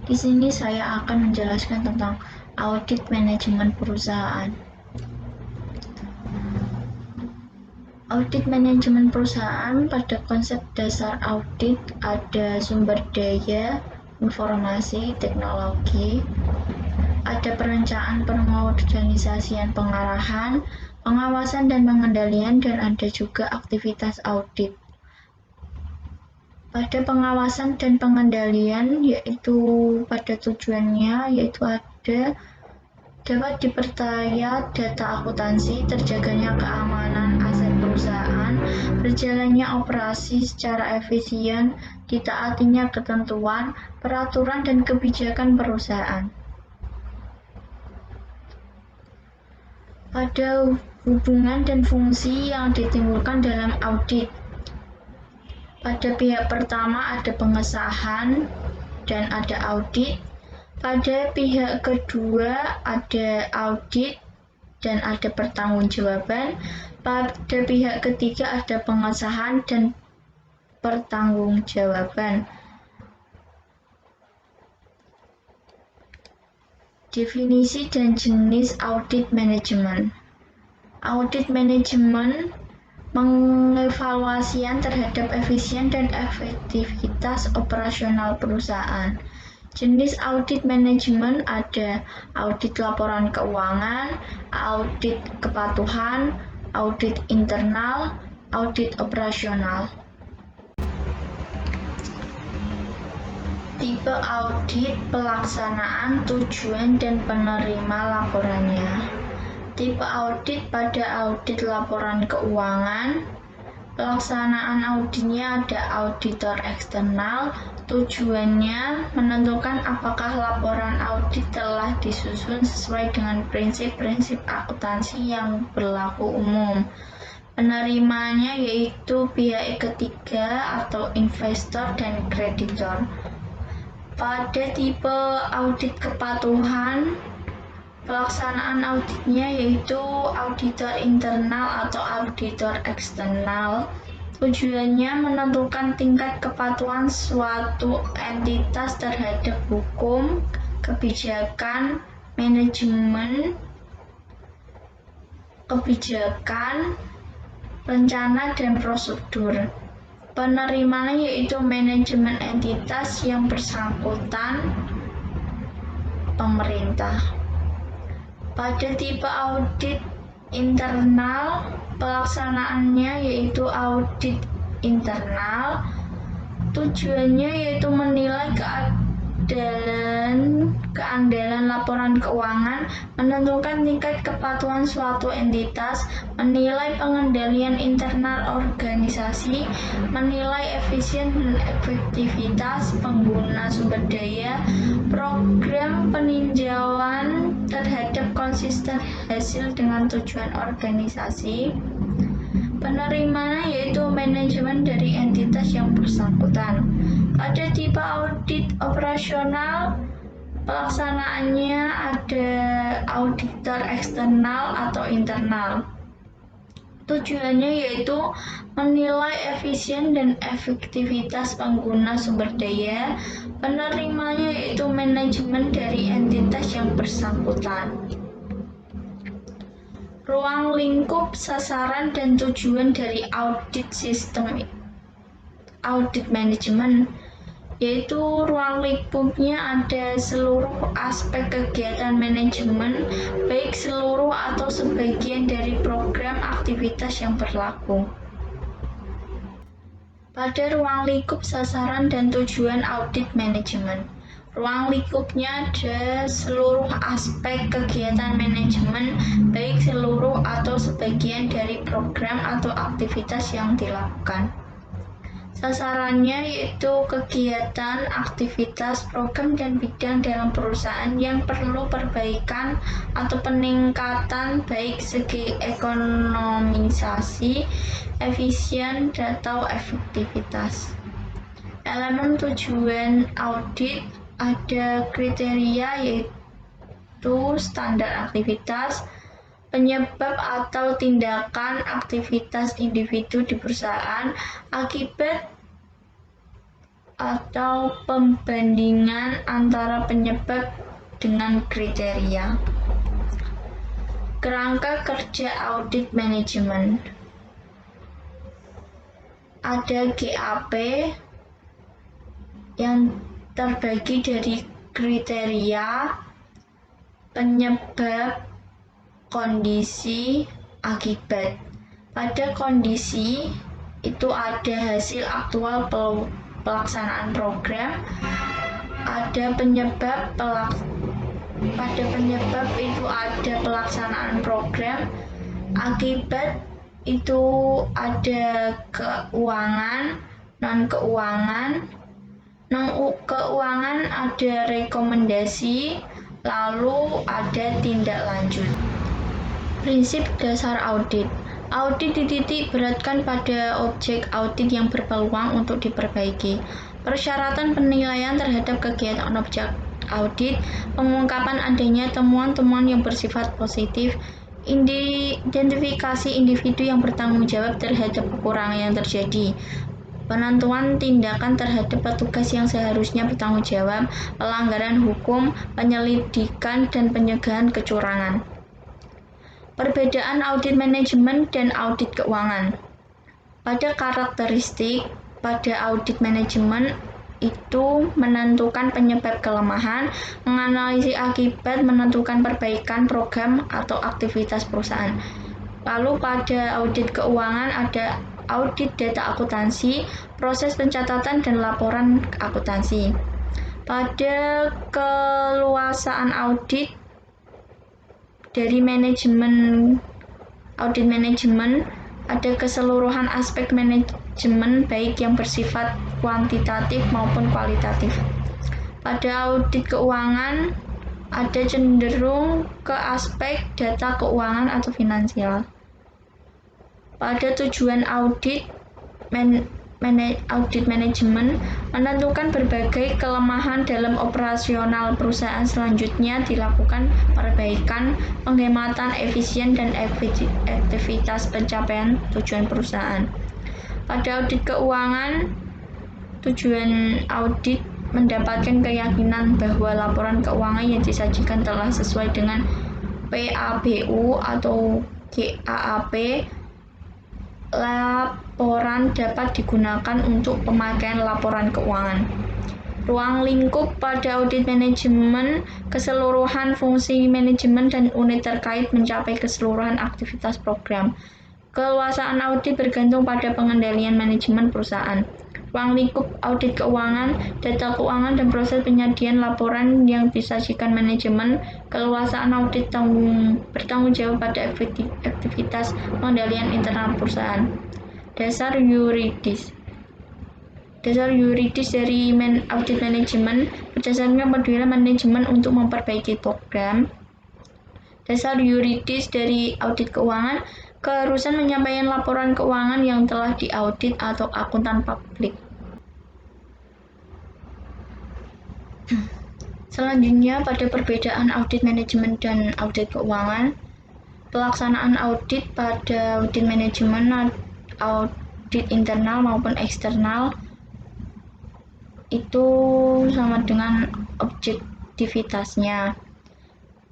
Di sini saya akan menjelaskan tentang audit manajemen perusahaan. Audit manajemen perusahaan, pada konsep dasar audit ada sumber daya, informasi, teknologi, ada perencanaan, pengorganisasian, pengarahan, pengawasan dan pengendalian, dan ada juga aktivitas audit. Pada pengawasan dan pengendalian, yaitu pada tujuannya, yaitu ada dapat dipercaya data akuntansi, terjaganya keamanan aset perusahaan, berjalannya operasi secara efisien, ditaatinya ketentuan, peraturan dan kebijakan perusahaan. Pada hubungan dan fungsi yang ditimbulkan dalam audit. Pada pihak pertama ada pengesahan dan ada audit. Pada pihak kedua ada audit dan ada pertanggungjawaban. Pada pihak ketiga ada pengesahan dan pertanggungjawaban. Definisi dan jenis audit manajemen. Audit manajemen mengevaluasian terhadap efisien dan efektivitas operasional perusahaan. Jenis audit manajemen ada audit laporan keuangan, audit kepatuhan, audit internal, audit operasional. Tipe audit, pelaksanaan, tujuan, dan penerima laporannya. Tipe audit pada audit laporan keuangan. Pelaksanaan auditnya ada auditor eksternal. Tujuannya menentukan apakah laporan audit telah disusun sesuai dengan prinsip-prinsip akuntansi yang berlaku umum. Penerimanya yaitu pihak ketiga atau investor dan kreditor. Pada tipe audit kepatuhan, pelaksanaan auditnya yaitu auditor internal atau auditor eksternal. Tujuannya menentukan tingkat kepatuhan suatu entitas terhadap hukum, kebijakan, manajemen, kebijakan, rencana, dan prosedur. Penerimanya yaitu manajemen entitas yang bersangkutan, pemerintah. Pada tipe audit internal, pelaksanaannya yaitu audit internal. Tujuannya yaitu menilai keandalan laporan keuangan, menentukan tingkat kepatuhan suatu entitas, menilai pengendalian internal organisasi, menilai efisien dan efektivitas pengguna sumber daya, program peninjauan terhadap konsisten hasil dengan tujuan organisasi. Penerimanya yaitu manajemen dari entitas yang bersangkutan. Pada tipe audit operasional, pelaksanaannya ada auditor eksternal atau internal. Tujuannya yaitu menilai efisien dan efektivitas pengguna sumber daya. Penerimanya yaitu manajemen dari entitas yang bersangkutan. Ruang lingkup, sasaran, dan tujuan dari audit sistem audit manajemen, yaitu ruang lingkupnya ada seluruh aspek kegiatan manajemen, baik seluruh atau sebagian dari program aktivitas yang berlaku. Pada ruang lingkup sasaran dan tujuan audit manajemen, ruang lingkupnya ada seluruh aspek kegiatan manajemen, baik seluruh atau sebagian dari program atau aktivitas yang dilakukan. Sasarannya yaitu kegiatan, aktivitas, program, dan bidang dalam perusahaan yang perlu perbaikan atau peningkatan baik segi ekonomisasi, efisien, atau efektivitas. Elemen tujuan audit ada kriteria yaitu standar aktivitas, penyebab atau tindakan aktivitas individu di perusahaan, akibat atau pembandingan antara penyebab dengan kriteria. Kerangka kerja audit manajemen. Ada GAP yang terbagi dari kriteria, penyebab, kondisi, akibat. Pada kondisi itu ada hasil aktual pelaksanaan program, ada penyebab pada penyebab itu ada pelaksanaan program, akibat itu ada keuangan, non-keuangan, keuangan ada rekomendasi, lalu ada tindak lanjut. Prinsip dasar audit. Audit dititik beratkan pada objek audit yang berpeluang untuk diperbaiki. Persyaratan penilaian terhadap kegiatan objek audit, pengungkapan adanya temuan-temuan yang bersifat positif, identifikasi individu yang bertanggung jawab terhadap kekurangan yang terjadi, penentuan tindakan terhadap petugas yang seharusnya bertanggung jawab, pelanggaran hukum, penyelidikan, dan pencegahan kecurangan. Perbedaan audit manajemen dan audit keuangan. Pada karakteristik, pada audit manajemen itu menentukan penyebab kelemahan, menganalisis akibat, menentukan perbaikan program atau aktivitas perusahaan. Lalu pada audit keuangan ada audit data akuntansi, proses pencatatan dan laporan akuntansi. Pada keluasaan audit dari audit manajemen ada keseluruhan aspek manajemen baik yang bersifat kuantitatif maupun kualitatif. Pada audit keuangan ada cenderung ke aspek data keuangan atau finansial. Pada tujuan audit manajemen menentukan berbagai kelemahan dalam operasional perusahaan, selanjutnya dilakukan perbaikan, penghematan efisien dan efektivitas pencapaian tujuan perusahaan. Pada audit keuangan, tujuan audit mendapatkan keyakinan bahwa laporan keuangan yang disajikan telah sesuai dengan PABU atau GAAP. Laporan dapat digunakan untuk pemakaian laporan keuangan. Ruang lingkup pada audit manajemen, keseluruhan fungsi manajemen dan unit terkait mencapai keseluruhan aktivitas program. Keluasaan audit bergantung pada pengendalian manajemen perusahaan. Ruang lingkup audit keuangan, data keuangan dan proses penyajian laporan yang disajikan manajemen. Keluasaan audit bertanggung jawab pada aktivitas pengendalian internal perusahaan. Dasar yuridis. Dasar yuridis dari audit manajemen berdasarkan kepedulian manajemen untuk memperbaiki program. Dasar yuridis dari audit keuangan, keharusan menyampaikan laporan keuangan yang telah diaudit atau akuntan publik. Selanjutnya, pada perbedaan audit manajemen dan audit keuangan, pelaksanaan audit pada audit manajemen, audit internal maupun eksternal, itu sama dengan objektivitasnya.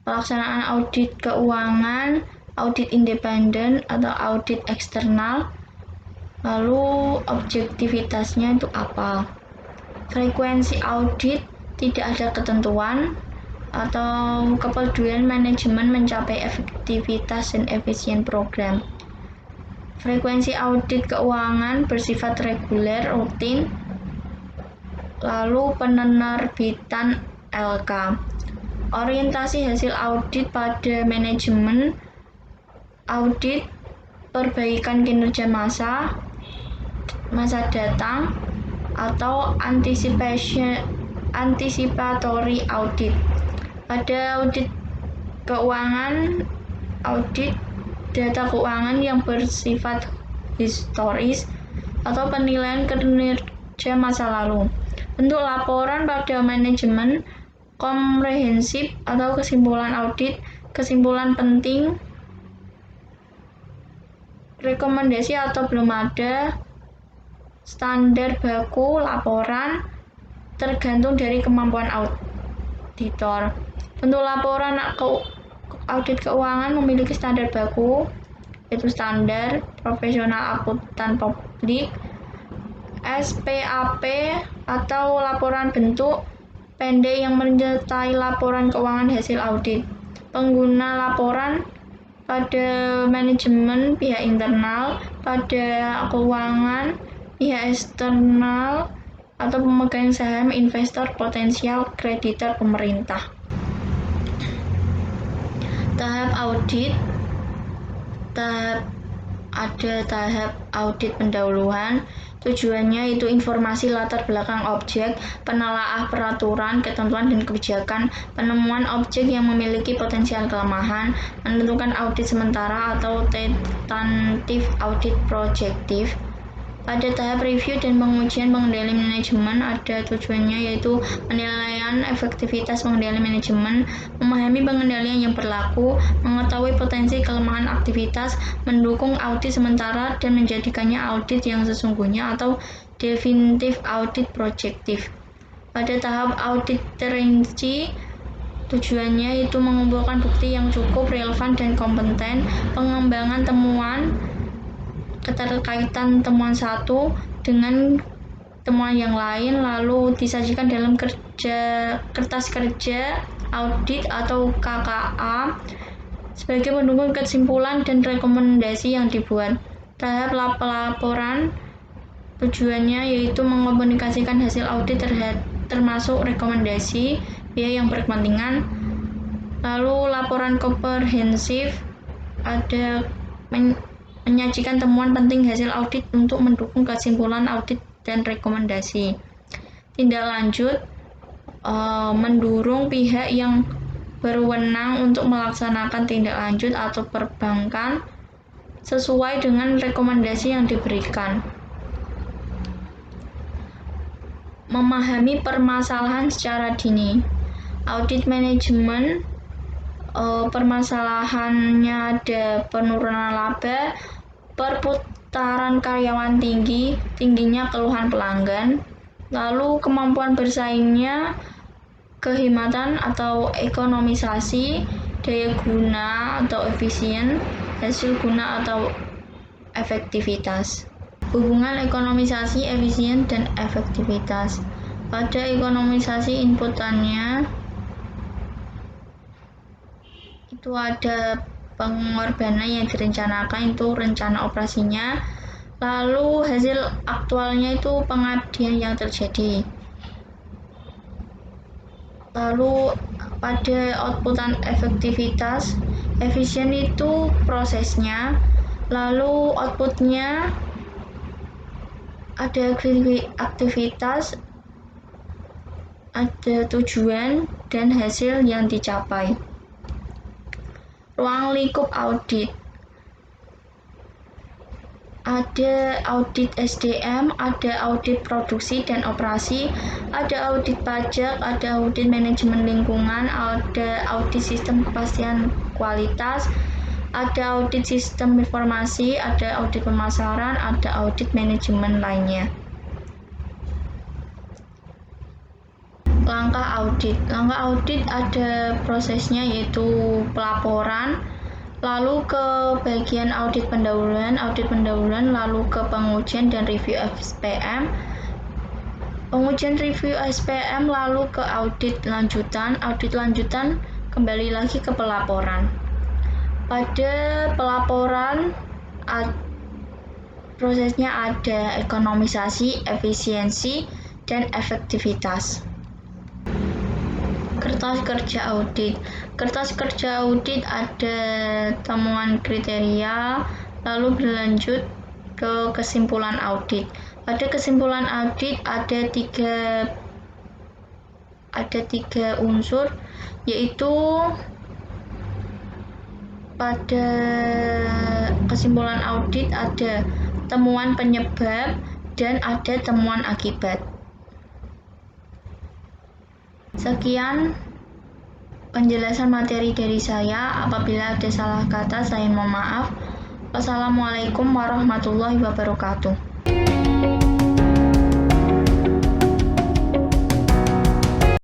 Pelaksanaan audit keuangan, audit independen atau audit eksternal, lalu objektivitasnya itu apa? Frekuensi audit tidak ada ketentuan atau kepedulian manajemen mencapai efektivitas dan efisien program. Frekuensi audit keuangan bersifat reguler, rutin, lalu penerbitan LK. Orientasi hasil audit pada manajemen audit, perbaikan kinerja masa datang, atau anticipatory audit. Pada audit keuangan, audit data keuangan yang bersifat historis atau penilaian kinerja masa lalu. Bentuk laporan pada manajemen komprehensif atau kesimpulan audit, kesimpulan penting, rekomendasi atau belum ada, standar baku laporan, tergantung dari kemampuan auditor. Bentuk laporan audit keuangan memiliki standar baku, yaitu standar profesional akuntan publik, SPAP, atau laporan bentuk pendek yang menyertai laporan keuangan hasil audit. Pengguna laporan pada manajemen pihak internal, pada keuangan pihak eksternal, atau pemegang saham, investor potensial, kreditor, pemerintah. Tahap audit. Ada tahap audit pendahuluan. Tujuannya itu informasi latar belakang objek, penelaah peraturan, ketentuan, dan kebijakan, penemuan objek yang memiliki potensial kelemahan, menentukan audit sementara atau tentative audit prospektif. Pada tahap review dan pengujian pengendali manajemen, ada tujuannya yaitu penilaian efektivitas pengendali manajemen, memahami pengendalian yang berlaku, mengetahui potensi kelemahan aktivitas, mendukung audit sementara, dan menjadikannya audit yang sesungguhnya atau definitive audit prospektif. Pada tahap audit terinci, tujuannya itu mengumpulkan bukti yang cukup, relevan, dan kompeten, pengembangan temuan, keterkaitan temuan satu dengan temuan yang lain, lalu disajikan dalam kertas kerja audit atau KKA sebagai pendukung kesimpulan dan rekomendasi yang dibuat. Tahap laporan, tujuannya yaitu mengkomunikasikan hasil audit termasuk rekomendasi pihak yang berkepentingan. Lalu laporan komprehensif, ada menyajikan temuan penting hasil audit untuk mendukung kesimpulan audit dan rekomendasi. Tindak lanjut, mendorong pihak yang berwenang untuk melaksanakan tindak lanjut atau perbaikan sesuai dengan rekomendasi yang diberikan. Memahami permasalahan secara dini. Audit manajemen, permasalahannya ada penurunan laba, perputaran karyawan tingginya keluhan pelanggan, lalu kemampuan bersaingnya, kehematan atau ekonomisasi, daya guna atau efisien, hasil guna atau efektivitas. Hubungan ekonomisasi, efisien, dan efektivitas. Pada ekonomisasi inputannya itu ada pengorbanan yang direncanakan, itu rencana operasinya, lalu hasil aktualnya itu pengabdian yang terjadi, lalu pada outputan efektivitas, efisien itu prosesnya, lalu outputnya ada aktivitas, ada tujuan, dan hasil yang dicapai. Ruang lingkup audit. Ada audit SDM, ada audit produksi dan operasi, ada audit pajak, ada audit manajemen lingkungan, ada audit sistem kepastian kualitas, ada audit sistem informasi, ada audit pemasaran, ada audit manajemen lainnya. Langkah audit. Langkah audit ada prosesnya yaitu pelaporan, lalu ke bagian audit pendahuluan, lalu ke pengujian dan review SPM, pengujian review SPM, lalu ke audit lanjutan kembali lagi ke pelaporan. Pada pelaporan prosesnya ada ekonomisasi, efisiensi, dan efektivitas. Kertas kerja audit. Kertas kerja audit ada temuan kriteria, lalu berlanjut ke kesimpulan audit. Pada kesimpulan audit ada tiga unsur, yaitu pada kesimpulan audit ada temuan penyebab dan ada temuan akibat. Sekian penjelasan materi dari saya. Apabila ada salah kata, saya mohon maaf. Wassalamualaikum warahmatullahi wabarakatuh.